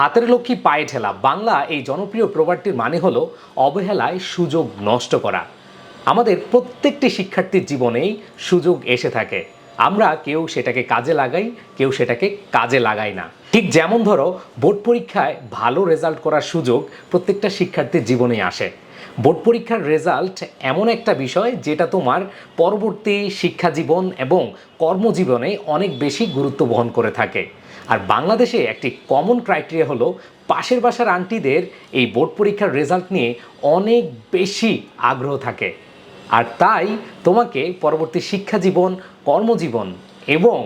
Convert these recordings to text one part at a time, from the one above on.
হাতের লক্ষ্মী পায়ে ঠেলা বাংলা এই জনপ্রিয় প্রবাদটির মানে হলো অবহেলায় সুযোগ নষ্ট করা। আমাদের প্রত্যেকটি শিক্ষার্থীর জীবনেই সুযোগ এসে থাকে, আমরা কেউ সেটাকে কাজে লাগাই, কেউ সেটাকে কাজে লাগাই না। ঠিক যেমন ধরো, বোর্ড পরীক্ষায় ভালো রেজাল্ট করার সুযোগ প্রত্যেকটা শিক্ষার্থীর জীবনেই আসে। বোর্ড পরীক্ষার রেজাল্ট এমন একটা বিষয় যেটা তোমার পরবর্তী শিক্ষা জীবন এবং কর্মজীবনে অনেক বেশি গুরুত্ব বহন করে থাকে। আর বাংলাদেশে একটি কমন ক্রাইটেরিয়া হলো পাশের বাসার আন্টিদের এই বোর্ড পরীক্ষার রেজাল্ট নিয়ে অনেক বেশি আগ্রহ থাকে। আর তাই তোমাকে পরবর্তী শিক্ষা জীবন, কর্মজীবন এবং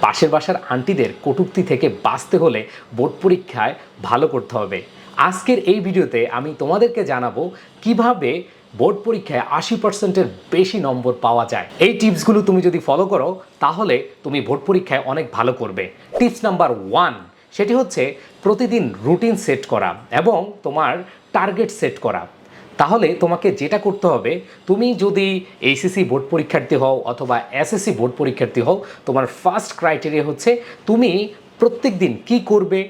পাশের বাসার আন্টিদের কটূক্তি থেকে বাঁচতে হলে বোর্ড পরীক্ষায় ভালো করতে হবে। আজকের এই ভিডিওতে আমি তোমাদেরকে জানাবো কিভাবে বোর্ড পরীক্ষায় 80%-এর বেশি নম্বর পাওয়া যায়। এই টিপসগুলো তুমি যদি ফলো করো তাহলে তুমি বোর্ড পরীক্ষায় অনেক ভালো করবে। টিপস নাম্বার 1, সেটি হচ্ছে প্রতিদিন রুটিন সেট করা এবং তোমার টার্গেট সেট করা। তাহলে তোমাকে যেটা করতে হবে, তুমি যদি এইচএসসি বোর্ড পরীক্ষার্থী হও অথবা এসএসসি বোর্ড পরীক্ষার্থী হও, তোমার ফার্স্ট ক্রাইটেরিয়া হচ্ছে তুমি প্রত্যেক দিন কী করবে,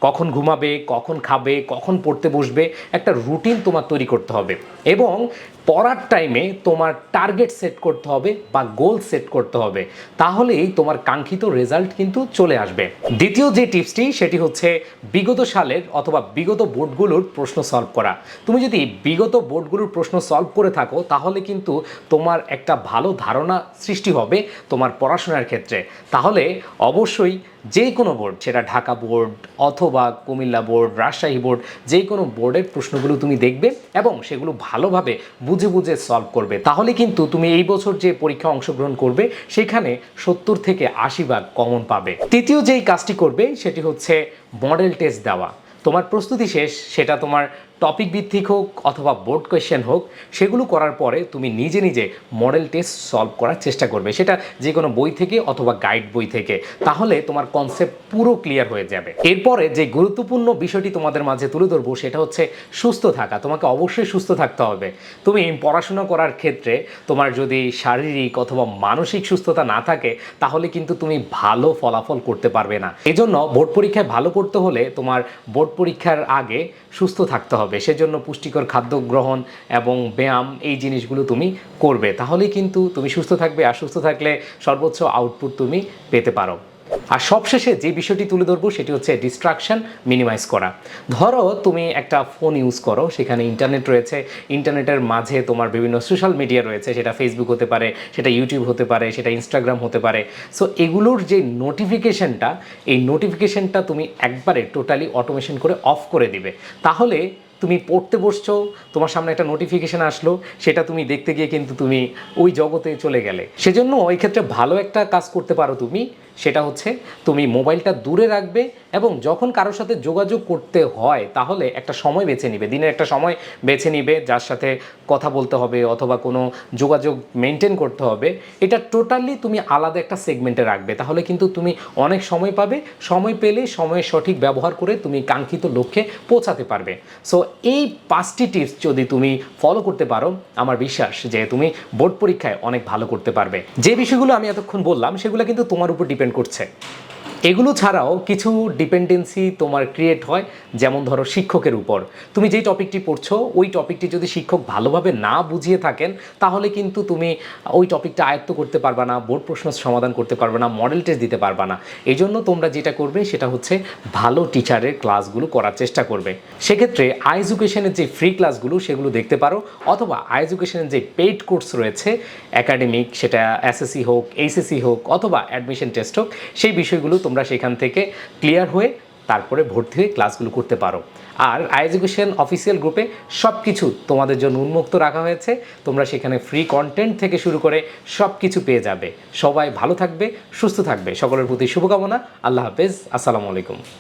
কখন ঘুমাবে, কখন খাবে, কখন পড়তে বসবে, একটা রুটিন তোমার তৈরি করতে হবে। এবং পড়ার টাইমে তোমার টার্গেট সেট করতে হবে বা গোল সেট করতে হবে, তাহলেই তোমার কাঙ্ক্ষিত রেজাল্ট কিন্তু চলে আসবে। দ্বিতীয় যে টিপসটি, সেটি হচ্ছে বিগত সালের অথবা বিগত বোর্ডগুলোর প্রশ্ন সলভ করা। তুমি যদি বিগত বোর্ডগুলোর প্রশ্ন সলভ করে থাকো তাহলে কিন্তু তোমার একটা ভালো ধারণা সৃষ্টি হবে তোমার পড়াশোনার ক্ষেত্রে। তাহলে অবশ্যই যে কোনো বোর্ড, সেটা ঢাকা বোর্ড অথবা কুমিল্লা বোর্ড, রাজশাহী বোর্ড, যে কোনো বোর্ডের প্রশ্নগুলো তুমি দেখবে এবং সেগুলো ভালোভাবে বুঝে বুঝে সলভ করবে। তাহলে কিন্তু তুমি এই বছর যে পরীক্ষা অংশগ্রহণ করবে সেখানে 70 থেকে 80 ভাগ কমন পাবে। তৃতীয় যেই কাজটি করবে সেটি হচ্ছে মডেল টেস্ট দেওয়া। তোমার প্রস্তুতি শেষ, সেটা তোমার টপিক ভিত্তিক হোক অথবা বোর্ড কোয়েশ্চেন হোক, সেগুলো করার পরে তুমি নিজে নিজে মডেল টেস্ট সলভ করার চেষ্টা করবে, সেটা যে কোনো বই থেকে অথবা গাইড বই থেকে। তাহলে তোমার কনসেপ্ট পুরো ক্লিয়ার হয়ে যাবে। এরপরে যে গুরুত্বপূর্ণ বিষয়টি তোমাদের মাঝে তুলে ধরবো সেটা হচ্ছে সুস্থ থাকা। তোমাকে অবশ্যই সুস্থ থাকতে হবে। তুমি পড়াশোনা করার ক্ষেত্রে তোমার যদি শারীরিক অথবা মানসিক সুস্থতা না থাকে তাহলে কিন্তু তুমি ভালো ফলাফল করতে পারবে না। এজন্য বোর্ড পরীক্ষায় ভালো করতে হলে তোমার বোর্ড পরীক্ষার আগে সুস্থ থাকতে হবে। সেজন্য পুষ্টিকর খাদ্য গ্রহণ এবং ব্যায়াম, এই জিনিসগুলো তুমি করবে, তাহলেই কিন্তু তুমি সুস্থ থাকবে। আর সুস্থ থাকলে সর্বোচ্চ আউটপুট তুমি পেতে পারো। আর সবশেষে যে বিষয়টি তুলে ধরবো সেটি হচ্ছে ডিস্ট্রাকশন মিনিমাইজ করা। ধরো তুমি একটা ফোন ইউজ করো, সেখানে ইন্টারনেট রয়েছে, ইন্টারনেটের মাঝে তোমার বিভিন্ন সোশ্যাল মিডিয়া রয়েছে, সেটা ফেসবুক হতে পারে, সেটা ইউটিউব হতে পারে, সেটা ইনস্টাগ্রাম হতে পারে। সো এগুলোর যে নোটিফিকেশনটা, এই নোটিফিকেশনটা তুমি একবারে টোটালি অটোমেশন করে অফ করে দিবে। তাহলে তুমি পড়তে বসছো, তোমার সামনে একটা নোটিফিকেশান আসলো, সেটা তুমি দেখতে গিয়ে কিন্তু তুমি ওই জগতে চলে গেলে। সেজন্য ওই ক্ষেত্রে ভালো একটা কাজ করতে পারো তুমি, সেটা হচ্ছে তুমি মোবাইলটা দূরে রাখবে এবং যখন কারোর সাথে যোগাযোগ করতে হয় তাহলে একটা সময় বেছে নিবে, দিনের একটা সময় বেছে নিবে যার সাথে কথা বলতে হবে অথবা কোনো যোগাযোগ মেনটেন করতে হবে। এটা টোটালি তুমি আলাদা একটা সেগমেন্টে রাখবে, তাহলে কিন্তু তুমি অনেক সময় পাবে। সময় পেলে সময়ের সঠিক ব্যবহার করে তুমি কাঙ্ক্ষিত লক্ষ্যে পৌঁছাতে পারবে। সো এই 5টি টিপস যদি তুমি ফলো করতে পারো, আমার বিশ্বাস যে তুমি বোর্ড পরীক্ষায় অনেক ভালো করতে পারবে। যে বিষয়গুলো আমি এতক্ষণ বললাম সেগুলো কিন্তু তোমার উপর ডিপেন্ড করছে। এগুলো ছাড়াও কিছু ডিপেন্ডেন্সি তোমার ক্রিয়েট হয়, যেমন ধরো শিক্ষকের উপর। তুমি যেই টপিকটি পড়ছো ওই টপিকটি যদি শিক্ষক ভালোভাবে না বুঝিয়ে থাকেন তাহলে কিন্তু তুমি ওই টপিকটা আয়ত্ত করতে পারবে না, বোর্ড প্রশ্ন সমাধান করতে পারবে না, মডেল টেস্ট দিতে পারবে না। এই জন্য তোমরা যেটা করবে সেটা হচ্ছে ভালো টিচারের ক্লাসগুলো করার চেষ্টা করবে। সেক্ষেত্রে আই এডুকেশনের যে ফ্রি ক্লাসগুলো সেগুলো দেখতে পারো, অথবা আই এডুকেশনের যে পেইড কোর্স রয়েছে একাডেমিক, সেটা এসএসসি হোক, এইচএসসি হোক অথবা অ্যাডমিশন টেস্ট হোক, সেই বিষয়গুলো তোমরা সেখান থেকে ক্লিয়ার হয়ে তারপরে ভর্তি হয়ে ক্লাসগুলো করতে পারো। আর আই এডুকেশন অফিসিয়াল গ্রুপে সব কিছু তোমাদের জন্য উন্মুক্ত রাখা হয়েছে, তোমরা সেখানে ফ্রি কন্টেন্ট থেকে শুরু করে সব কিছু পেয়ে যাবে। সবাই ভালো থাকবে, সুস্থ থাকবে, সকলের প্রতি শুভকামনা। আল্লাহ হাফেজ, আসসালামু আলাইকুম।